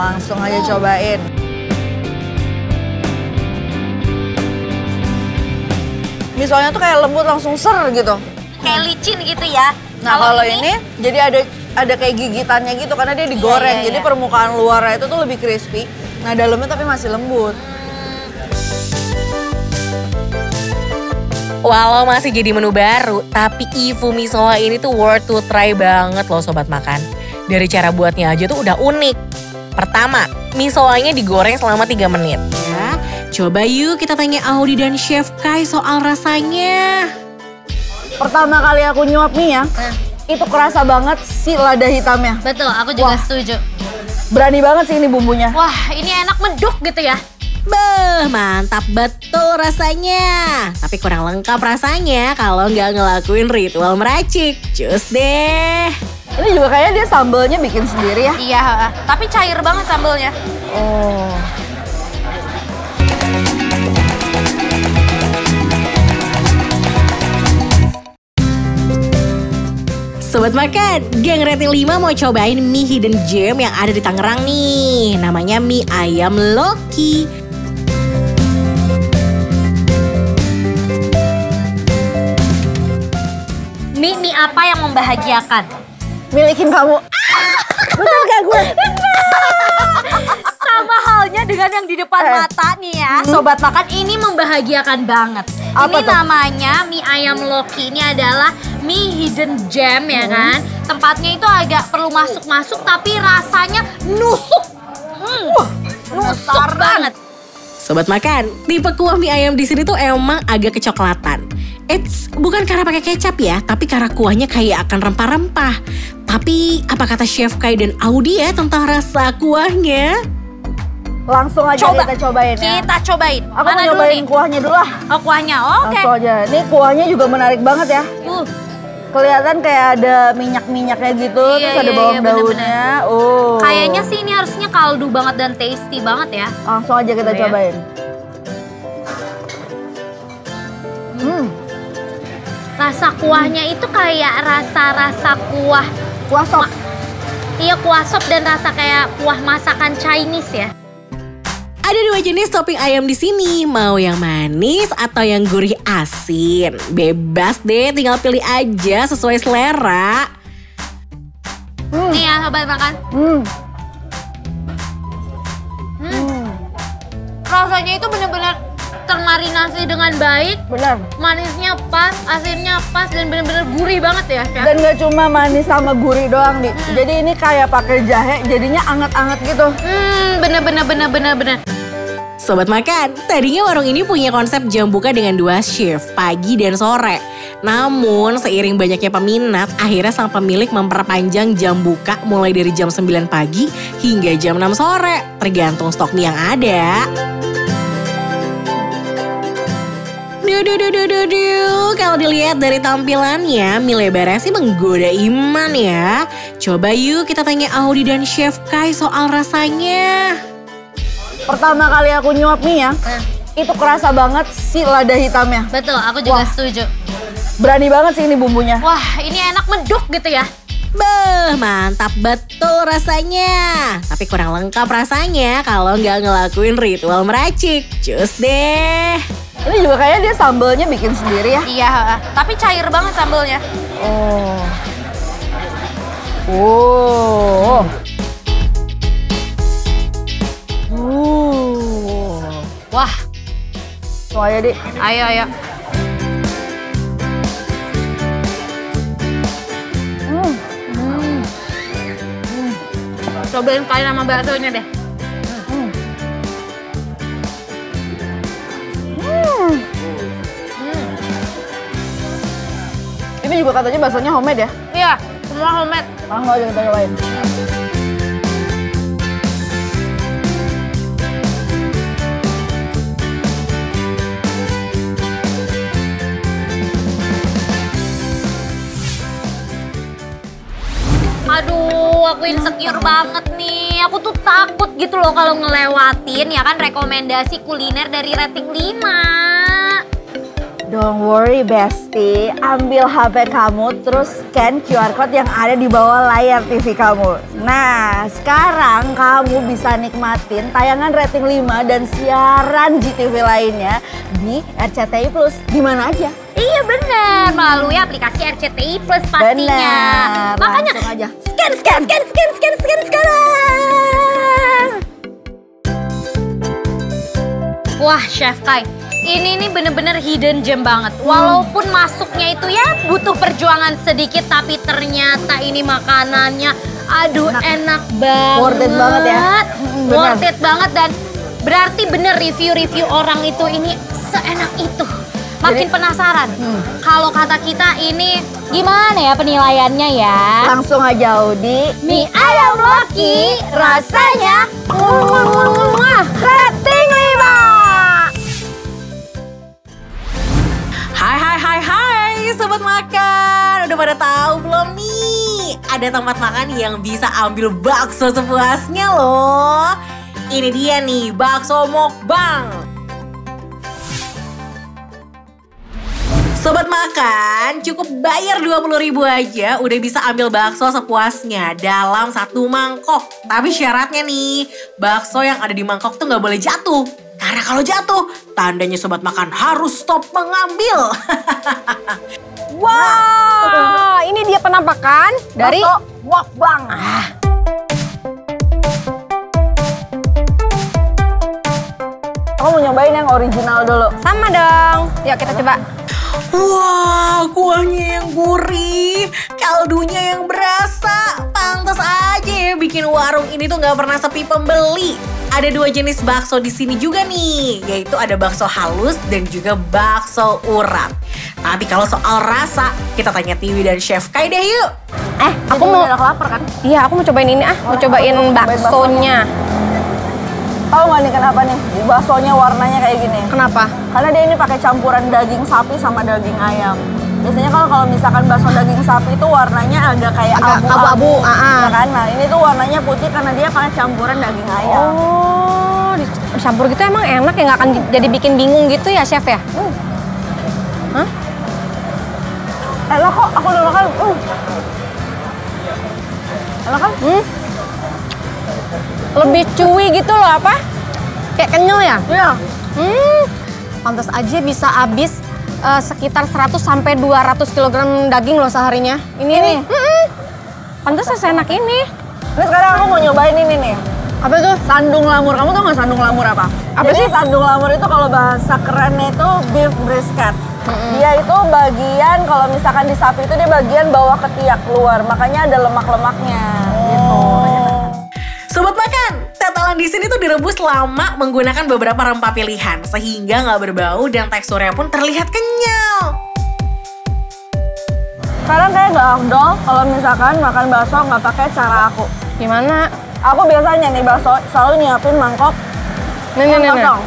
Langsung aja cobain. Misonya tuh kayak lembut langsung ser gitu. Kayak licin gitu ya. Nah kalau ini jadi ada kayak gigitannya gitu karena dia digoreng. Jadi permukaan luarnya itu tuh lebih crispy. Nah dalamnya tapi masih lembut. Walau masih jadi menu baru, tapi Ifu Misoa ini tuh worth to try banget loh Sobat Makan. Dari cara buatnya aja tuh udah unik. Pertama, misoanya digoreng selama 3 menit. Ya, coba yuk kita tanya Audi dan Chef Kai soal rasanya. Pertama kali aku nyuap mie ya, itu kerasa banget si lada hitamnya. Betul, aku juga setuju. Berani banget sih ini bumbunya. Wah, ini enak meduk gitu ya. Beuh, mantap betul rasanya. Tapi kurang lengkap rasanya kalau nggak ngelakuin ritual meracik. Cus deh. Ini juga kayaknya dia sambalnya bikin sendiri ya. Iya, tapi cair banget sambalnya. Oh. Sobat Makan, geng Rating 5 mau cobain mie hidden gem yang ada di Tangerang nih. Namanya mie ayam Loki. Mie apa yang membahagiakan? Milikin kamu. Bener gak gue? Sama halnya dengan yang di depan mata nih ya. Sobat Makan, ini membahagiakan banget. Apa ini tuh? namanya mie ayam Loki. Ini adalah mie hidden gem ya kan. Tempatnya itu agak perlu masuk-masuk tapi rasanya nusuk. Nusuk banget. Sobat Makan, tipe kuah mie ayam di sini tuh emang agak kecoklatan. Eits, bukan karena pakai kecap ya, tapi karena kuahnya kayak akan rempah-rempah. Tapi apa kata Chef Kai dan Audi ya tentang rasa kuahnya? Langsung aja kita cobain ya. Kita cobain. Aku Mana mau dulu nyobain nih? kuahnya dulu lah. Oh, kuahnya. Oke. Langsung aja. Ini kuahnya juga menarik banget ya. Kelihatan kayak ada minyak-minyaknya gitu, Iya, terus ada iya, bawang iya, daunnya. Oh. Kayaknya sih ini harusnya kaldu banget dan tasty banget ya. Langsung aja kita cobain. Rasa kuahnya itu kayak rasa kuah. Kuah sop. Iya, kuah sop dan rasa kayak kuah masakan Chinese ya. Ada 2 jenis topping ayam di sini, mau yang manis atau yang gurih asin. Bebas deh, tinggal pilih aja sesuai selera. Nih ya, Sobat Makan. Rasanya itu bener-bener termarinasi dengan baik. Benar. Manisnya pas, asinnya pas, dan bener-bener gurih banget ya, Chef. Dan gak cuma manis sama gurih doang nih. Jadi ini kayak pakai jahe, jadinya anget-anget gitu. Bener. Sobat Makan, tadinya warung ini punya konsep jam buka dengan 2 shift, pagi dan sore. Namun seiring banyaknya peminat, akhirnya sang pemilik memperpanjang jam buka mulai dari jam 9 pagi hingga jam 6 sore, tergantung stok mie yang ada. Kalau dilihat dari tampilannya, mie lebarnya sih menggoda iman ya. Coba yuk kita tanya Audi dan Chef Kai soal rasanya. Pertama kali aku nyuap mie ya, itu kerasa banget si lada hitamnya. Betul, aku juga setuju. Berani banget sih ini bumbunya. Wah, ini enak meduk gitu ya. Beuh, mantap betul rasanya. Tapi kurang lengkap rasanya kalau nggak ngelakuin ritual meracik. Cus deh. Ini juga kayaknya dia sambalnya bikin sendiri ya. Iya, tapi cair banget sambalnya. Wah, Tuh aja deh. ayo. Cobain kalian sama baksonya deh. Ini juga katanya baksonya homemade ya. Iya, semua homemade. Langsung aja kita cobain. Aduh, aku insecure banget nih. Aku tuh takut gitu loh kalau ngelewatin ya kan rekomendasi kuliner dari Rating 5. Don't worry Besti, ambil HP kamu terus scan QR code yang ada di bawah layar TV kamu. Nah, sekarang kamu bisa nikmatin tayangan rating 5 dan siaran GTV lainnya di RCTI Plus di mana aja. Iya bener, melalui aplikasi RCTI Plus pastinya. Bener, makanya langsung aja. scan sekarang. Wah Chef Kai, ini nih bener-bener hidden gem banget. Walaupun masuknya itu ya butuh perjuangan sedikit, tapi ternyata ini makanannya, aduh enak banget. Worth it banget ya. Worth it banget dan berarti bener review-review orang itu ini seenak itu. Makin penasaran. Kalau kata kita ini gimana ya penilaiannya ya? Langsung aja Audi. Mie ayam Loki rasanya Rating 5. Hai Sobat Makan. Udah pada tahu belum nih? Ada tempat makan yang bisa ambil bakso sepuasnya loh. Ini dia nih, bakso mukbang. Sobat Makan, cukup bayar 20.000 aja udah bisa ambil bakso sepuasnya dalam satu mangkok. Tapi syaratnya nih, bakso yang ada di mangkok tuh nggak boleh jatuh. Karena kalau jatuh, tandanya Sobat Makan harus stop mengambil. Wah, ini dia penampakan dari Bakso mukbang. Aku mau nyobain yang original dulu. sama dong. Yuk kita coba. Wah, kuahnya yang gurih, kaldunya yang berasa. Pantas aja ya bikin warung ini tuh nggak pernah sepi pembeli. Ada dua jenis bakso di sini juga nih, yaitu ada bakso halus dan juga bakso urat. Tapi kalau soal rasa, kita tanya Tiwi dan Chef Kai deh yuk. Aku mau udah lapar kan? Iya, aku mau cobain ini mau cobain baksonya. Tahu nggak nih kenapa nih baksonya warnanya kayak gini? Kenapa? Karena dia ini pakai campuran daging sapi sama daging ayam. Biasanya kalau misalkan bakso daging sapi itu warnanya agak kayak Agak abu-abu, abu-abu, ya kan? Nah ini tuh warnanya putih karena dia pakai campuran daging ayam. Oh, dicampur gitu emang enak ya, nggak akan jadi bikin bingung gitu ya, Chef ya? Hah? Enak kok, aku udah makan. Enak kan? Lebih chewy gitu loh, apa? Kayak kenyal ya? Iya. Pantas aja bisa habis sekitar 100 sampai 200 kg daging loh seharinya. Ini. Pantas seenak ini. Ini sekarang aku mau nyobain ini nih. Apa tuh? Sandung lamur. Kamu tau nggak sandung lamur apa? Apa Jadi sih? sandung lamur itu kalau bahasa kerennya itu beef brisket. Dia itu bagian kalau misalkan di sapi itu dia bagian bawah ketiak keluar, makanya ada lemak-lemaknya. Gitu. Sobat Makan, tetelan di sini tuh direbus lama menggunakan beberapa rempah pilihan sehingga nggak berbau dan teksturnya pun terlihat kenyal. Sekarang kayak nggak afdol kalau misalkan makan bakso nggak pakai cara aku. Gimana? Aku biasanya nih bakso selalu nyiapin mangkok yang kosong.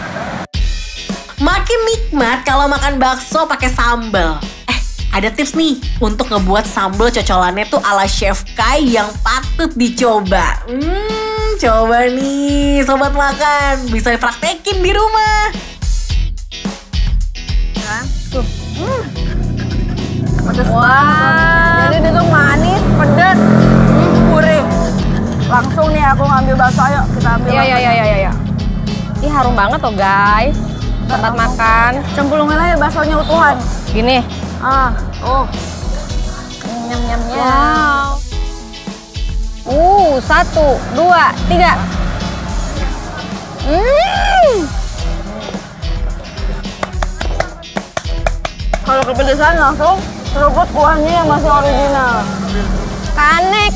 Makin nikmat kalau makan bakso pakai sambal. Ada tips nih untuk ngebuat sambal cocolannya tuh ala Chef Kai yang patut dicoba. Coba nih Sobat Makan, bisa dipraktekin di rumah. Pedes banget. Jadi dia tuh manis, pedes, gurih. Langsung nih aku ngambil bakso, ayo kita ambil. Iya. Ih, harum banget tuh guys. Tempat makan. Cemplungin aja baksonya utuhan. Gini. Nyam-nyamnya. Wow. 1, 2, 3. Kalau kepedesan langsung seruput kuahnya yang masih original. Kane.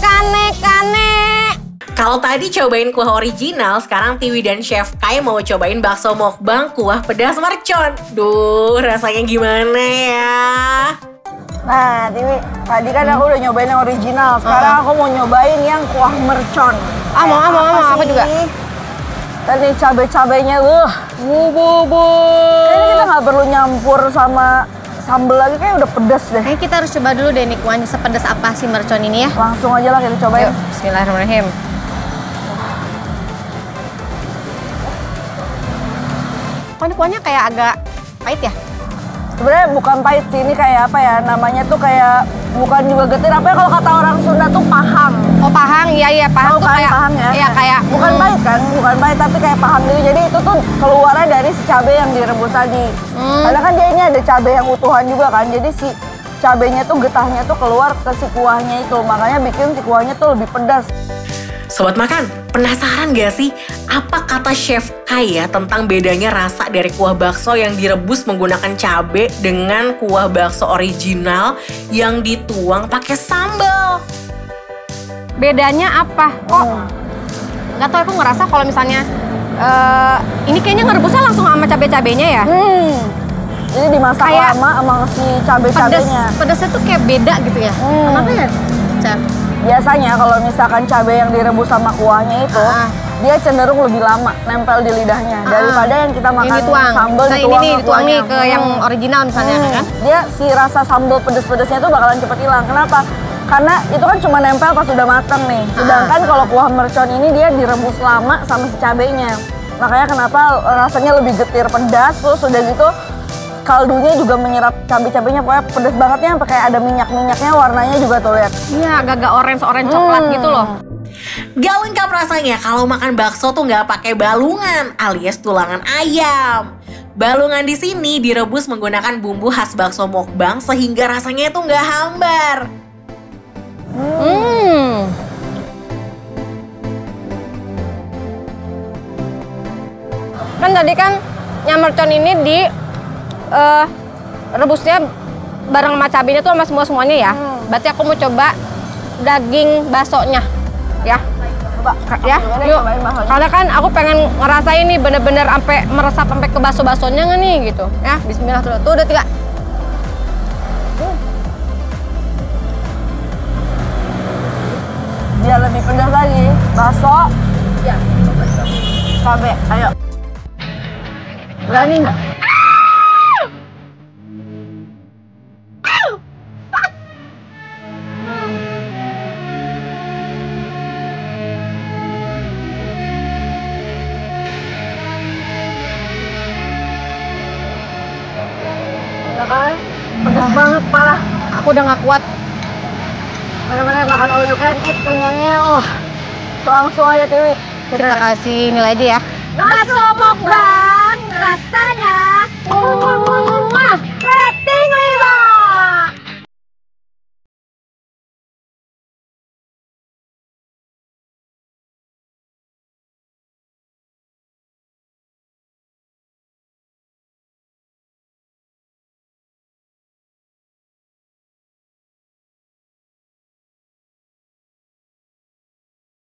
Kalau tadi cobain kuah original, sekarang Tiwi dan Chef Kai mau cobain bakso mukbang kuah pedas mercon. Duh, rasanya gimana ya? Nah, Tiwi, tadi kan aku udah nyobain yang original. Sekarang aku mau nyobain yang kuah mercon. Mau, aku juga. Dan nih cabai-cabainya, kayaknya kita nggak perlu nyampur sama sambal lagi, kayak udah pedas deh. Kayaknya kita harus coba dulu deh nih kuahnya sepedas apa sih mercon ini ya. Langsung aja lah kita cobain. Yuk, bismillahirrahmanirrahim. Kok ini kuahnya kayak agak pahit ya? Sebenarnya bukan pahit sih, ini kayak apa ya, namanya tuh kayak bukan juga getir, apa ya kalau kata orang Sunda tuh pahang. Oh pahang, iya pahang tuh Kan kayak, pahang ya? iya kayak bukan pahit kan, bukan pahit tapi kayak pahang gitu. Jadi itu tuh keluarnya dari si cabai yang direbus tadi. Karena kan dia ini ada cabai yang utuhan juga kan, jadi si cabainya tuh getahnya tuh keluar ke si kuahnya itu, makanya bikin si kuahnya tuh lebih pedas. Sobat Makan, penasaran gak sih apa kata Chef Kai ya tentang bedanya rasa dari kuah bakso yang direbus menggunakan cabai dengan kuah bakso original yang dituang pakai sambal? bedanya apa? Kok nggak tahu, aku ngerasa kalau misalnya ini kayaknya ngerebusnya langsung sama cabai-cabainya ya. Jadi dimasak Kayak lama sama si cabai-cabainya. Pedesnya tuh kayak beda gitu ya. Kenapa ya, Chef? Biasanya kalau misalkan cabai yang direbus sama kuahnya itu, dia cenderung lebih lama nempel di lidahnya daripada yang kita makan sambal dituang ini dituang nih ke yang original misalnya kan. Dia si rasa sambal pedes-pedesnya tuh bakalan cepet hilang. Kenapa? Karena itu kan cuma nempel pas udah mateng nih. Sedangkan kalau kuah mercon ini dia direbus lama sama si cabainya. Makanya kenapa rasanya lebih getir pedas, terus udah gitu kaldunya juga menyerap cabai-cabainya, pokoknya pedes bangetnya, sampai kayak ada minyak-minyaknya, warnanya juga tuh lihat. Iya, agak-agak orange coklat gitu loh. Gak lengkap rasanya kalau makan bakso tuh nggak pakai balungan alias tulangan ayam. Balungan di sini direbus menggunakan bumbu khas bakso mukbang sehingga rasanya itu nggak hambar. Kan tadi kan yang mercon ini di rebusnya bareng sama cabenya tuh sama semuanya ya. Berarti aku mau coba daging baksonya ya. Coba Ya, yuk. Karena kan aku pengen ngerasain nih bener-bener sampai meresap sampai ke bakso-baksonya nggak nih gitu. Ya, bismillah dulu. Tuh udah 3. Dia lebih pedas lagi. Bakso. Ya. Cabai. Ayo. Berani nggak? Pedas banget, parah. Aku udah nggak kuat. Bener-bener makan ulekan kenyangnya. Langsung aja Tiwi. Kita kasih nilai aja ya. Bakso mukbang rasanya.